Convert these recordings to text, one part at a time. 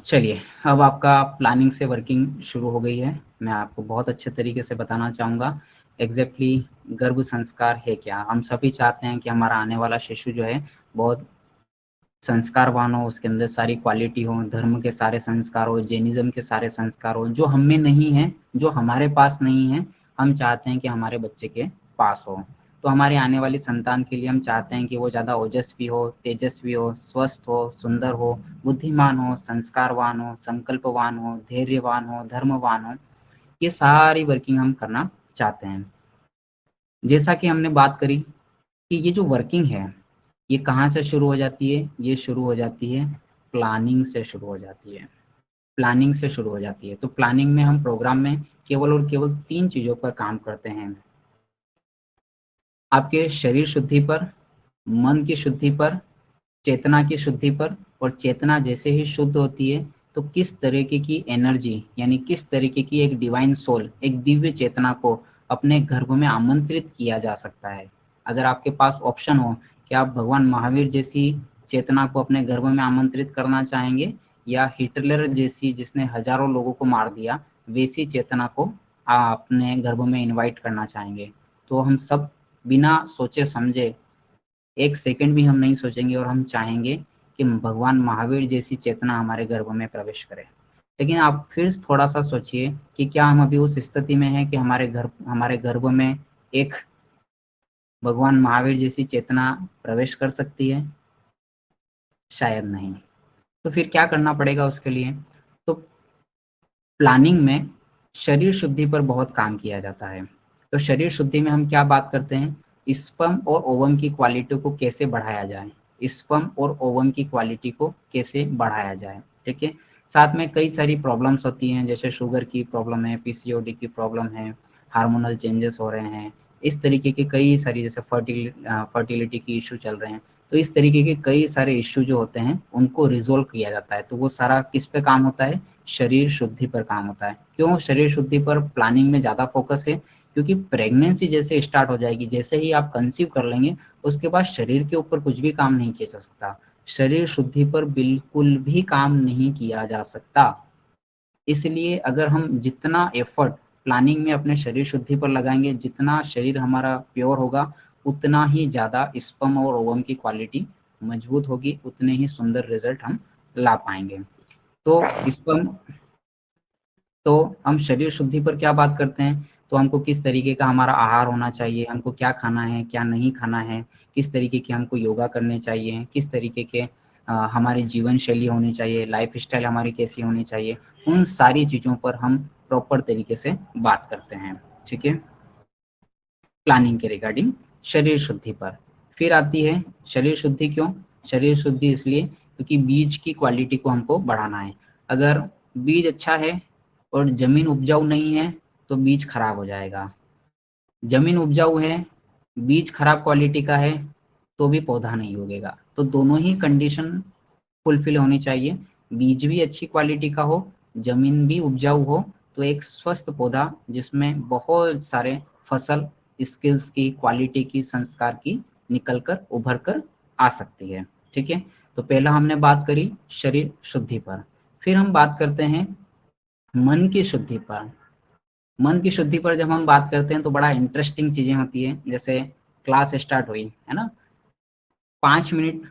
चलिए, अब आपका प्लानिंग से वर्किंग शुरू हो गई है। मैं आपको बहुत अच्छे तरीके से बताना चाहूँगा एग्जैक्टली गर्भ संस्कार है क्या। हम सभी चाहते हैं कि हमारा आने वाला शिशु जो है बहुत संस्कारवान हो, उसके अंदर सारी क्वालिटी हो, धर्म के सारे संस्कार हो, जैनिज्म के सारे संस्कार हो, जो हम में नहीं है, जो हमारे पास नहीं है, हम चाहते हैं कि हमारे बच्चे के पास हो। तो हमारे आने वाली संतान के लिए हम चाहते हैं कि वो ज़्यादा ओजस्वी हो, तेजस्वी हो, स्वस्थ हो, सुंदर हो, बुद्धिमान हो, संस्कारवान हो, संकल्पवान हो, धैर्यवान हो, धर्मवान हो। ये सारी वर्किंग हम करना चाहते हैं। जैसा कि हमने बात करी कि ये जो वर्किंग है, ये कहाँ से शुरू हो जाती है? ये शुरू हो जाती है प्लानिंग से शुरू हो जाती है। प्लानिंग से शुरू हो जाती है। तो प्लानिंग में हम प्रोग्राम में केवल और केवल 3 चीज़ों पर काम करते हैं। आपके शरीर शुद्धि पर, मन की शुद्धि पर, चेतना की शुद्धि पर। और चेतना जैसे ही शुद्ध होती है तो किस तरीके की एनर्जी, यानी किस तरीके की एक डिवाइन सोल, एक दिव्य चेतना को अपने गर्भ में आमंत्रित किया जा सकता है। अगर आपके पास ऑप्शन हो कि आप भगवान महावीर जैसी चेतना को अपने गर्भ में आमंत्रित करना चाहेंगे या हिटलर जैसी, जिसने हजारों लोगों को मार दिया, वैसी चेतना को आप अपने गर्भ में इनवाइट करना चाहेंगे, तो हम सब बिना सोचे समझे, एक सेकंड भी हम नहीं सोचेंगे और हम चाहेंगे कि भगवान महावीर जैसी चेतना हमारे गर्भ में प्रवेश करे। लेकिन आप फिर थोड़ा सा सोचिए कि क्या हम अभी उस स्थिति में हैं कि हमारे गर्भ में एक भगवान महावीर जैसी चेतना प्रवेश कर सकती है? शायद नहीं। तो फिर क्या करना पड़ेगा उसके लिए? तो प्लानिंग में शरीर शुद्धि पर बहुत काम किया जाता है। तो शरीर शुद्धि में हम क्या बात करते हैं? स्पर्म और ओवम की क्वालिटी को कैसे बढ़ाया जाए, स्पर्म और ओवम की क्वालिटी को कैसे बढ़ाया जाए, ठीक है। साथ में कई सारी प्रॉब्लम्स होती हैं, जैसे शुगर की प्रॉब्लम है, पीसीओडी की प्रॉब्लम है, हार्मोनल चेंजेस हो रहे हैं, इस तरीके के कई सारी, जैसे फर्टिलिटी की इशू चल रहे हैं। तो इस तरीके के कई सारे इश्यू जो होते हैं उनको रिजोल्व किया जाता है। तो वो सारा किस पे काम होता है? शरीर शुद्धि पर काम होता है। क्यों शरीर शुद्धि पर प्लानिंग में ज़्यादा फोकस है? क्योंकि प्रेगनेंसी जैसे स्टार्ट हो जाएगी, जैसे ही आप कंसीव कर लेंगे, उसके बाद शरीर के ऊपर कुछ भी काम नहीं किया जा सकता। शरीर शुद्धि पर बिल्कुल भी काम नहीं किया जा सकता। इसलिए अगर हम जितना एफर्ट प्लानिंग में अपने शरीर शुद्धि पर लगाएंगे, जितना शरीर हमारा प्योर होगा, उतना ही ज़्यादा स्पर्म और ओवम की क्वालिटी मजबूत होगी, उतने ही सुंदर रिजल्ट हम ला पाएंगे। तो स्पर्म तो हम शरीर शुद्धि पर क्या बात करते हैं? तो हमको किस तरीके का हमारा आहार होना चाहिए, हमको क्या खाना है, क्या नहीं खाना है, किस तरीके के हमको योगा करने चाहिए, किस तरीके के हमारी जीवन शैली होनी चाहिए, लाइफ स्टाइल हमारी कैसी होनी चाहिए, उन सारी चीज़ों पर हम प्रॉपर तरीके से बात करते हैं, ठीक है। प्लानिंग के रिगार्डिंग शरीर शुद्धि पर। फिर आती है शरीर शुद्धि। क्यों शरीर शुद्धि? इसलिए क्योंकि बीज की क्वालिटी को हमको बढ़ाना है। अगर बीज अच्छा है और जमीन उपजाऊ नहीं है तो बीज खराब हो जाएगा। जमीन उपजाऊ है, बीज खराब क्वालिटी का है, तो भी पौधा नहीं उगेगा। तो दोनों ही कंडीशन फुलफिल होनी चाहिए। बीज भी अच्छी क्वालिटी का हो, जमीन भी उपजाऊ हो, तो एक स्वस्थ पौधा जिसमें बहुत सारे फसल, स्किल्स की, क्वालिटी की, संस्कार की निकल कर उभर कर आ सकती है, ठीक है। तो पहला हमने बात करी शरीर शुद्धि पर। फिर हम बात करते हैं मन की शुद्धि पर। मन की शुद्धि पर जब हम बात करते हैं तो बड़ा इंटरेस्टिंग चीजें होती है। जैसे क्लास स्टार्ट हुई है ना, 5 मिनट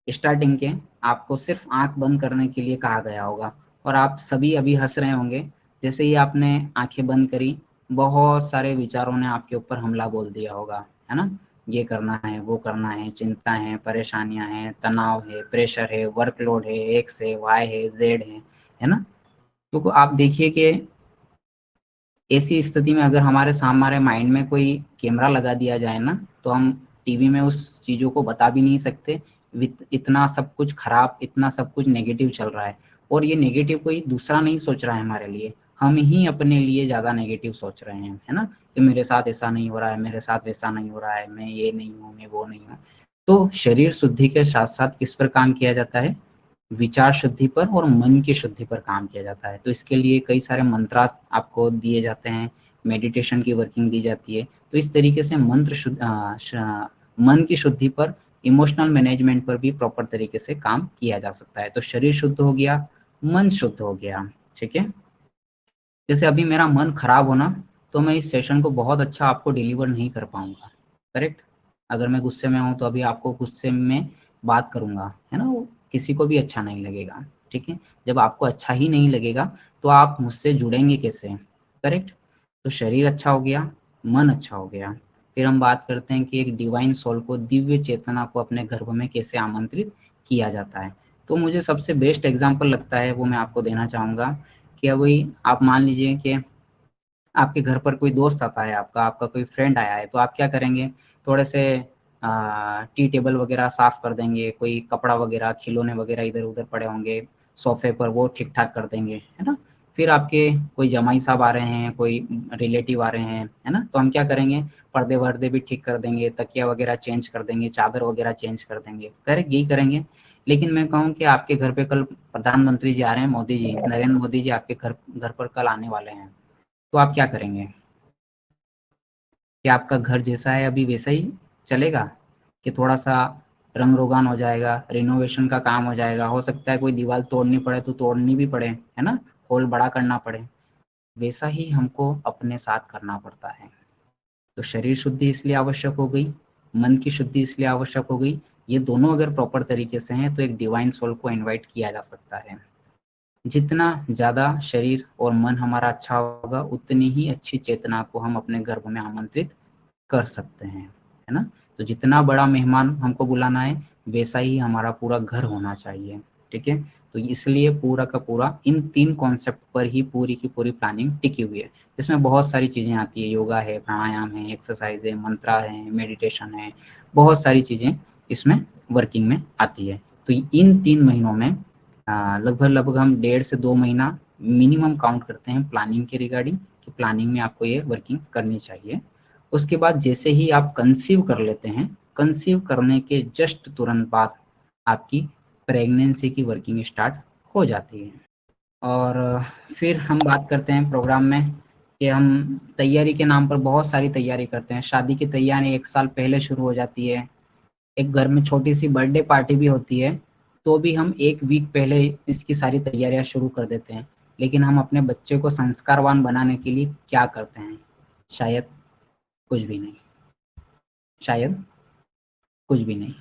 स्टार्टिंग के आपको सिर्फ आंख बंद करने के लिए कहा गया होगा, और आप सभी अभी हंस रहे होंगे। जैसे ही आपने आंखें बंद करी, बहुत सारे विचारों ने आपके ऊपर हमला बोल दिया होगा, है ना। ये करना है, वो करना है, चिंता है, परेशानियां हैं, तनाव है, प्रेशर है, वर्कलोड है, एक्स है, वाई है, जेड है ना। तो आप देखिए कि ऐसी स्थिति में अगर हमारे माइंड में कोई कैमरा लगा दिया जाए ना, तो हम टीवी में उस चीज़ों को बता भी नहीं सकते। इतना सब कुछ खराब, इतना सब कुछ नेगेटिव चल रहा है। और ये नेगेटिव कोई दूसरा नहीं सोच रहा है हमारे लिए, हम ही अपने लिए ज़्यादा नेगेटिव सोच रहे हैं, है ना। कि मेरे साथ ऐसा नहीं हो रहा है, मेरे साथ वैसा नहीं हो रहा है, मैं ये नहीं हूँ, मैं वो नहीं हूँ। तो शरीर शुद्धि के साथ साथ किस पर काम किया जाता है? विचार शुद्धि पर और मन की शुद्धि पर काम किया जाता है। तो इसके लिए कई सारे मंत्रास आपको दिए जाते हैं, मेडिटेशन की वर्किंग दी जाती है। तो इस तरीके से मन की शुद्धि पर, इमोशनल मैनेजमेंट पर भी प्रॉपर तरीके से काम किया जा सकता है। तो शरीर शुद्ध हो गया, मन शुद्ध हो गया। ठीक है, जैसे अभी मेरा मन खराब होना तो मैं इस सेशन को बहुत अच्छा आपको डिलीवर नहीं कर पाऊंगा, करेक्ट। अगर मैं गुस्से में हूँ तो अभी आपको गुस्से में बात करूंगा, है ना, वो किसी को भी अच्छा नहीं लगेगा। ठीक है, जब आपको अच्छा ही नहीं लगेगा तो आप मुझसे जुड़ेंगे कैसे, करेक्ट। तो शरीर अच्छा हो गया, मन अच्छा हो गया, फिर हम बात करते हैं कि एक डिवाइन सोल को, दिव्य चेतना को अपने गर्भ में कैसे आमंत्रित किया जाता है। तो मुझे सबसे बेस्ट एग्जाम्पल लगता है वो मैं आपको देना चाहूँगा कि अभी आप मान लीजिए कि आपके घर पर कोई दोस्त आता है, आपका आपका कोई फ्रेंड आया है, तो आप क्या करेंगे, थोड़े से टी टेबल वगैरह साफ कर देंगे, कोई कपड़ा वगैरह खिलौने वगैरह इधर उधर पड़े होंगे सोफे पर वो ठीक ठाक कर देंगे, है ना। फिर आपके कोई जमाई साहब आ रहे हैं, कोई रिलेटिव आ रहे हैं, है ना, तो हम क्या करेंगे, पर्दे वर्दे भी ठीक कर देंगे, तकिया वगैरह चेंज कर देंगे, चादर वगैरह चेंज कर देंगे, करेक्ट, यही करेंगे। लेकिन मैं कहूँ कि आपके घर पे कल प्रधानमंत्री जी आ रहे हैं, मोदी जी, नरेंद्र मोदी जी आपके घर घर पर कल आने वाले हैं, तो आप क्या करेंगे, कि आपका घर जैसा है अभी वैसा ही चलेगा, कि थोड़ा सा रंग रोगान हो जाएगा, रिनोवेशन का काम हो जाएगा, हो सकता है कोई दीवार तोड़नी पड़े तो तोड़नी भी पड़े, है ना, हॉल बड़ा करना पड़े, वैसा ही हमको अपने साथ करना पड़ता है। तो शरीर शुद्धि इसलिए आवश्यक हो गई, मन की शुद्धि इसलिए आवश्यक हो गई, ये दोनों अगर प्रॉपर तरीके से हैं तो एक डिवाइन सोल को इनवाइट किया जा सकता है। जितना ज़्यादा शरीर और मन हमारा अच्छा होगा उतनी ही अच्छी चेतना को हम अपने गर्भ में आमंत्रित कर सकते हैं, है ना। तो जितना बड़ा मेहमान हमको बुलाना है वैसा ही हमारा पूरा घर होना चाहिए। ठीक है, तो इसलिए पूरा का पूरा इन 3 कॉन्सेप्ट पर ही पूरी की पूरी प्लानिंग टिकी हुई है। इसमें बहुत सारी चीज़ें आती है, योगा है, प्राणायाम है, एक्सरसाइज है, मंत्रा है, मेडिटेशन है, बहुत सारी चीज़ें इसमें वर्किंग में आती है। तो इन 3 महीनों में लगभग लगभग हम 1.5 से 2 महीना मिनिमम काउंट करते हैं प्लानिंग के रिगार्डिंग, कि प्लानिंग में आपको ये वर्किंग करनी चाहिए। उसके बाद जैसे ही आप कंसीव कर लेते हैं, कंसीव करने के जस्ट तुरंत बाद आपकी प्रेगनेंसी की वर्किंग स्टार्ट हो जाती है। और फिर हम बात करते हैं प्रोग्राम में कि हम तैयारी के नाम पर बहुत सारी तैयारी करते हैं। शादी की तैयारी 1 साल पहले शुरू हो जाती है, एक घर में छोटी सी बर्थडे पार्टी भी होती है, तो भी हम 1 वीक पहले इसकी सारी तैयारियां शुरू कर देते हैं। लेकिन हम अपने बच्चे को संस्कारवान बनाने के लिए क्या करते हैं, शायद कुछ भी नहीं, शायद कुछ भी नहीं।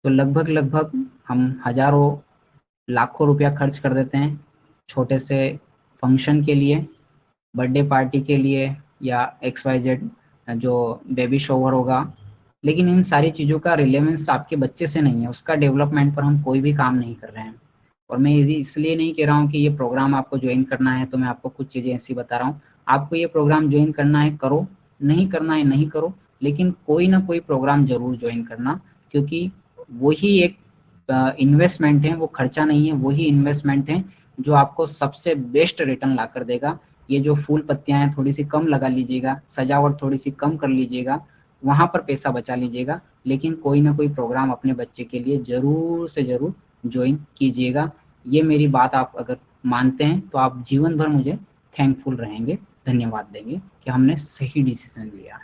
तो लगभग लगभग हम हजारों लाखों रुपया खर्च कर देते हैं छोटे से फंक्शन के लिए, बर्थडे पार्टी के लिए, या एक्स वाई जेड जो बेबी शॉवर होगा। लेकिन इन सारी चीज़ों का रिलेवेंस आपके बच्चे से नहीं है, उसका डेवलपमेंट पर हम कोई भी काम नहीं कर रहे हैं। और मैं ये इसलिए नहीं कह रहा हूँ कि ये प्रोग्राम आपको ज्वाइन करना है, तो मैं आपको कुछ चीज़ें ऐसी बता रहा हूँ। आपको ये प्रोग्राम ज्वाइन करना है करो, नहीं करना है नहीं करो, लेकिन कोई ना कोई प्रोग्राम जरूर ज्वाइन करना, क्योंकि वही एक इन्वेस्टमेंट है, वो खर्चा नहीं है, वही इन्वेस्टमेंट है जो आपको सबसे बेस्ट रिटर्न ला कर देगा। ये जो फूल पत्तियां हैं थोड़ी सी कम लगा लीजिएगा, सजावट थोड़ी सी कम कर लीजिएगा, वहां पर पैसा बचा लीजिएगा, लेकिन कोई ना कोई प्रोग्राम अपने बच्चे के लिए जरूर से जरूर ज्वाइन कीजिएगा। ये मेरी बात आप अगर मानते हैं तो आप जीवन भर मुझे थैंकफुल रहेंगे, धन्यवाद देंगे कि हमने सही डिसीजन लिया।